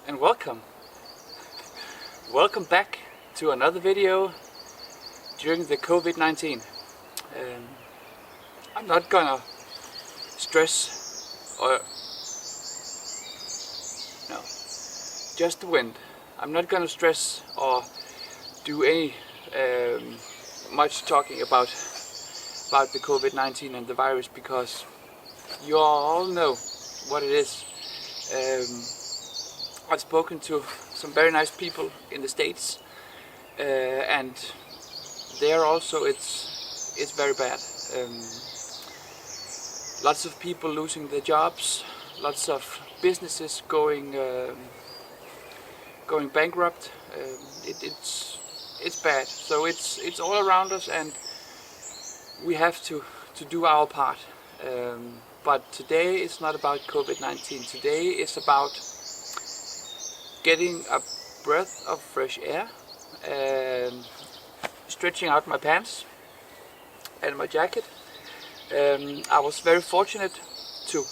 and welcome. Welcome back to another video during the COVID-19. I'm not gonna stress or no, just the wind. I'm not gonna stress or do any much talking about the COVID-19 and the virus, because you all know what it is. I've spoken to some very nice people in the States, and there also it's very bad. Lots of people losing their jobs, lots of businesses going bankrupt. It's bad. So it's all around us, and we have to do our part. But today it's not about COVID-19. Today it's about getting a breath of fresh air, stretching out my pants and my jacket. I was very fortunate to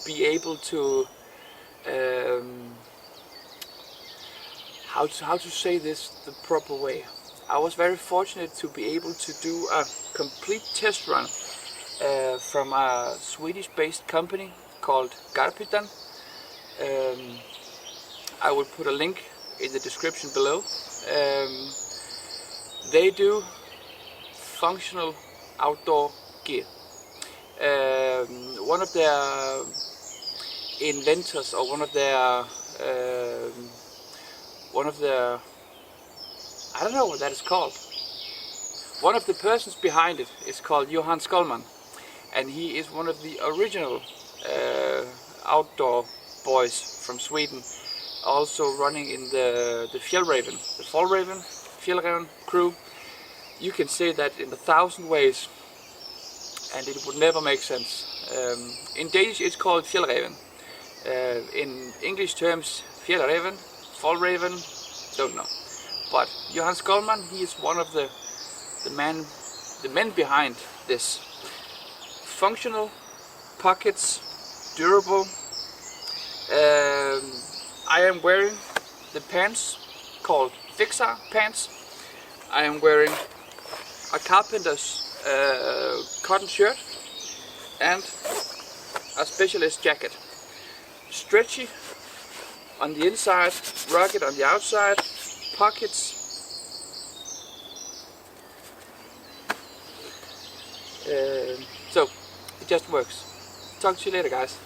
be able to how to say this the proper way. I was very fortunate to be able to do a complete test run from a Swedish-based company called Garphyttan. I will put a link in the description below. They do functional outdoor gear. One of their inventors, or one of their I don't know what that is called. One of the persons behind it is called Johan Skolman, and he is one of the original outdoor boys from Sweden, also running in the Fjällräven crew. You can say that in 1,000 ways, and it would never make sense. In Danish it's called Fjällräven. In English terms, Fjällräven, Fjällräven, don't know. But Johan Skolman, he is one of the men behind this. Functional, pockets, durable. I am wearing the pants called Fixar pants. I am wearing a carpenter's cotton shirt and a specialist jacket. Stretchy on the inside, rugged on the outside, pockets. So it just works. Talk to you later, guys.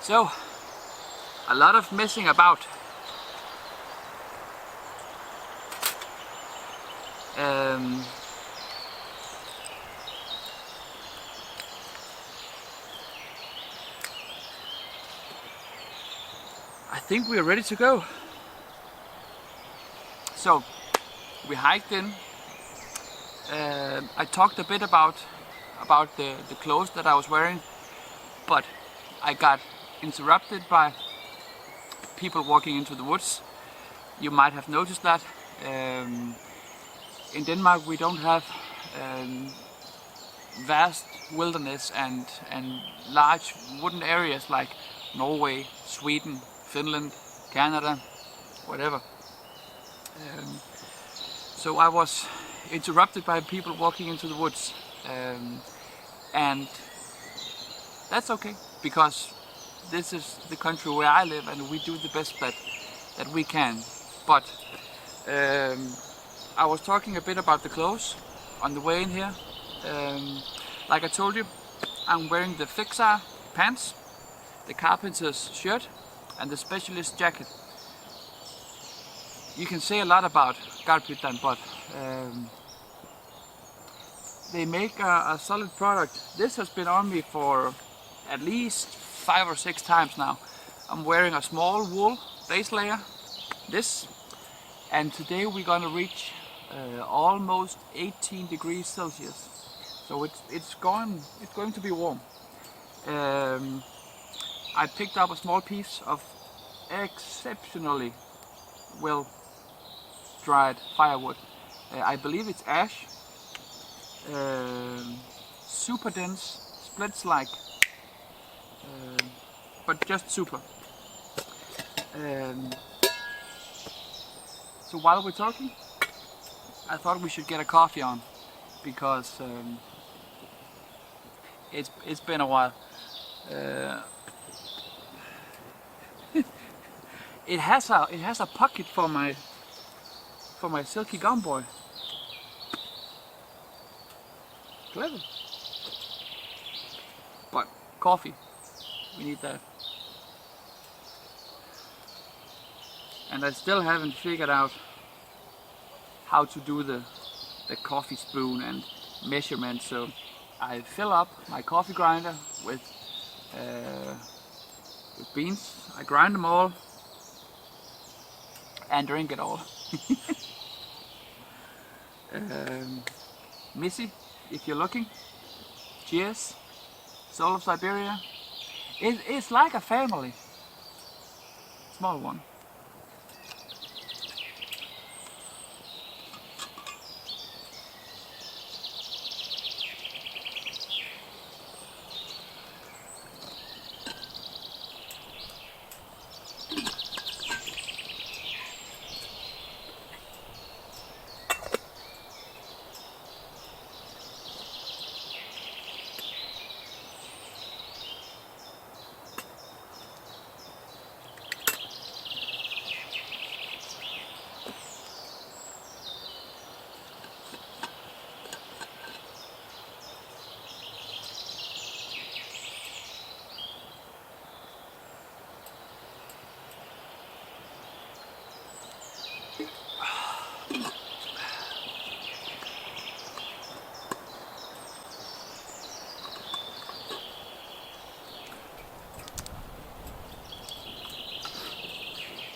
So, a lot of messing about. I think we're ready to go. So, we hiked in. I talked a bit about the clothes that I was wearing, but I got interrupted by people walking into the woods. You might have noticed that. In Denmark we don't have vast wilderness and large wooden areas like Norway, Sweden, Finland, Canada, whatever. So I was interrupted by people walking into the woods, and that's okay, because this is the country where I live and we do the best that we can. But I was talking a bit about the clothes on the way in here. Like I told you, I'm wearing the fixer pants, the carpenter's shirt and the specialist jacket. You can say a lot about Garphyttan, but they make a solid product. This has been on me for at least 5 or 6 times now. I'm wearing a small wool base layer, this, and today we're gonna reach almost 18 degrees Celsius. So it's going to be warm. I picked up a small piece of exceptionally well dried firewood. I believe it's ash. Super dense, splits like, but just super. So while we're talking, I thought we should get a coffee on, because it's been a while. It has a pocket for my silky gum boy. Clever. But coffee, we need that. And I still haven't figured out how to do the coffee spoon and measurement, so I fill up my coffee grinder with beans. I grind them all and drink it all. Missy, if you're looking, cheers. Soul of Siberia. It's like a family. Small one.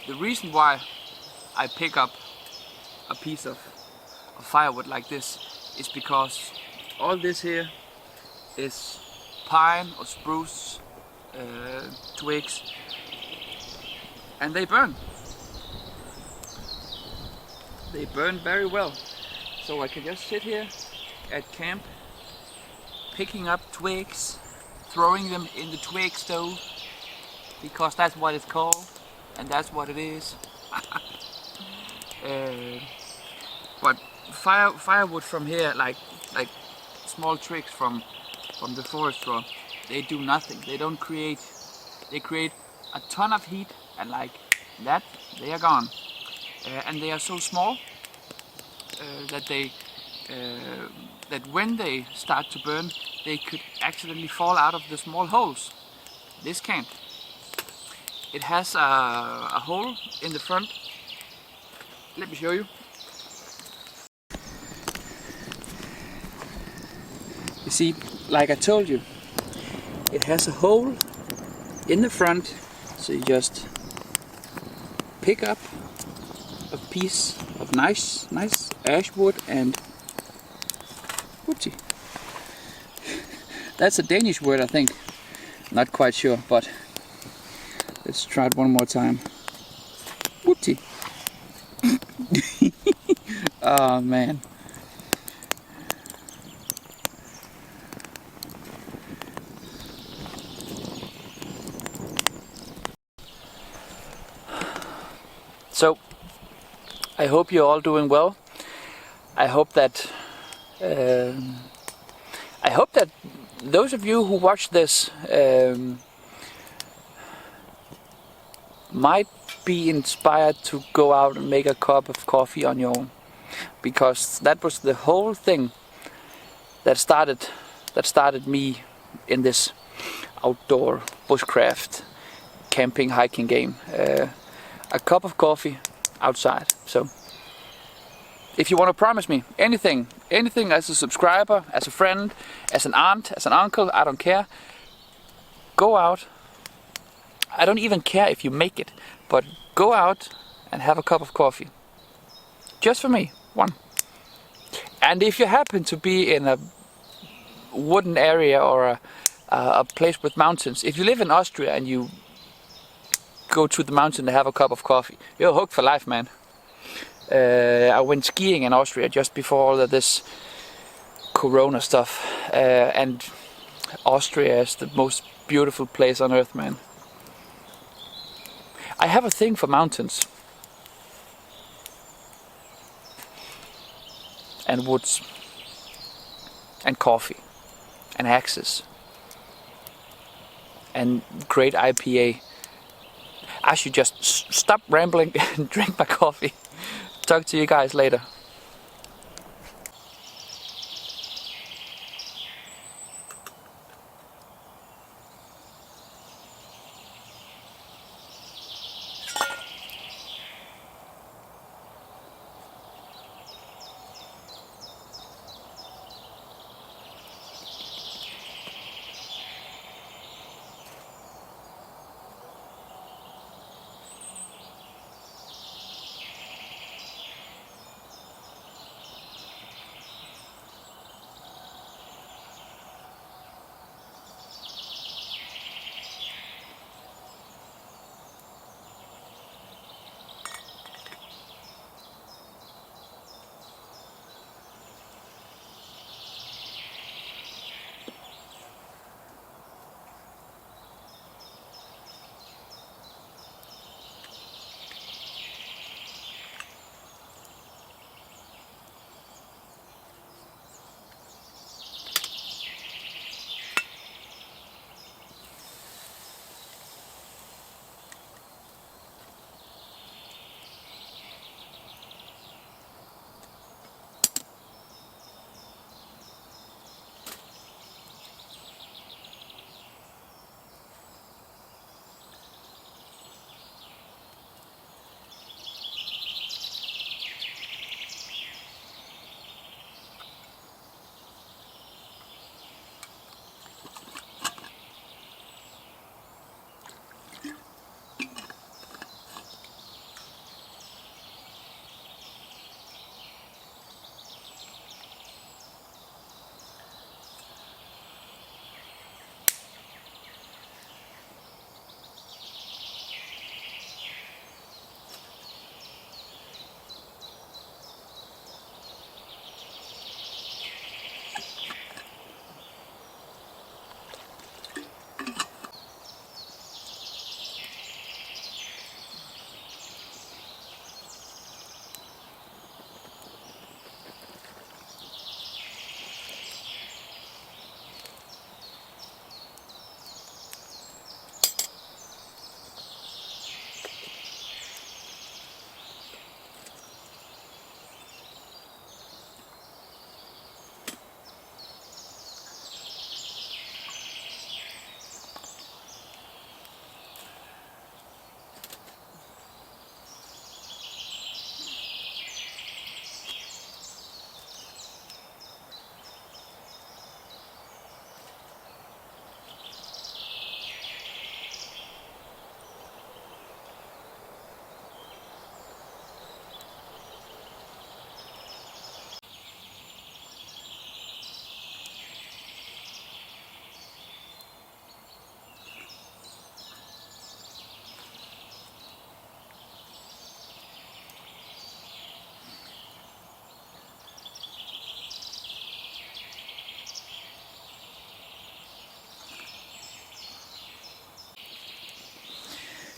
The reason why I pick up a piece of firewood like this is because all this here is pine or spruce twigs, and they burn. They burn very well. So I can just sit here at camp, picking up twigs, throwing them in the twig stove, because that's what it's called. And that's what it is. But firewood from here, like small twigs from the forest floor, they do nothing. They don't create. They create a ton of heat, and like that, they are gone. And they are so small that that when they start to burn, they could accidentally fall out of the small holes. This can't. It has a hole in the front. Let me show you. You see, like I told you, it has a hole in the front, so you just pick up a piece of nice ash wood and whoopsie. That's a Danish word, I think. Not quite sure, but let's try it one more time. Whoopsie. Oh man. So, I hope you're all doing well. I hope that those of you who watch this might be inspired to go out and make a cup of coffee on your own, because that was the whole thing that started me in this outdoor bushcraft camping hiking game. A cup of coffee outside. So if you want to promise me anything as a subscriber, as a friend, as an aunt, as an uncle, I don't care, go out. I don't even care if you make it, but go out and have a cup of coffee. Just for me, one. And if you happen to be in a wooden area or a place with mountains, if you live in Austria and you go to the mountain to have a cup of coffee, you're hooked for life, man. I went skiing in Austria just before all of this corona stuff, and Austria is the most beautiful place on earth, man. I have a thing for mountains and woods and coffee and axes and great IPA. I should just stop rambling and drink my coffee. Talk to you guys later.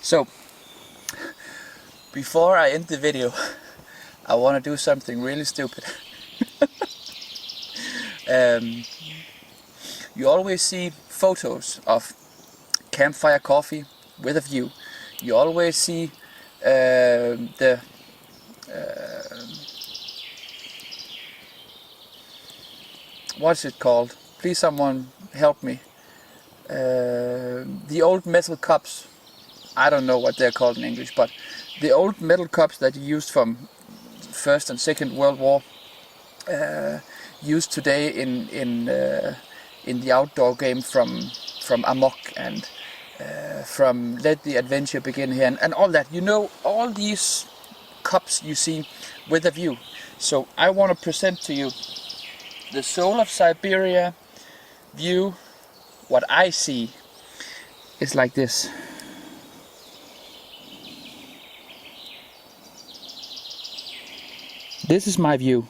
So, before I end the video, I want to do something really stupid. You always see photos of campfire coffee with a view. You always see what's it called? Please someone help me. The old metal cups. I don't know what they're called in English, but the old metal cups that you used from First and Second World War, used today in the outdoor game from Amok and from Let the Adventure Begin Here and all that. You know, all these cups you see with a view. So I want to present to you the Soul of Siberia view. What I see is like this. This is my view.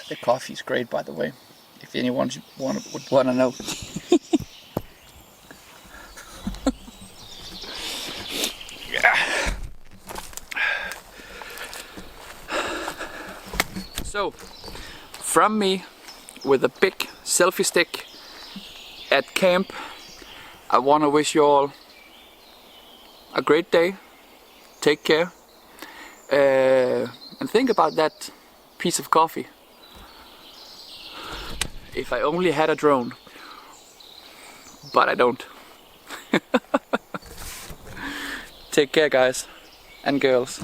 The coffee is great, by the way, if anyone would want to know. So, from me, with a big selfie stick at camp, I want to wish you all a great day. Take care, and think about that piece of coffee. If I only had a drone, but I don't. Take care, guys and girls.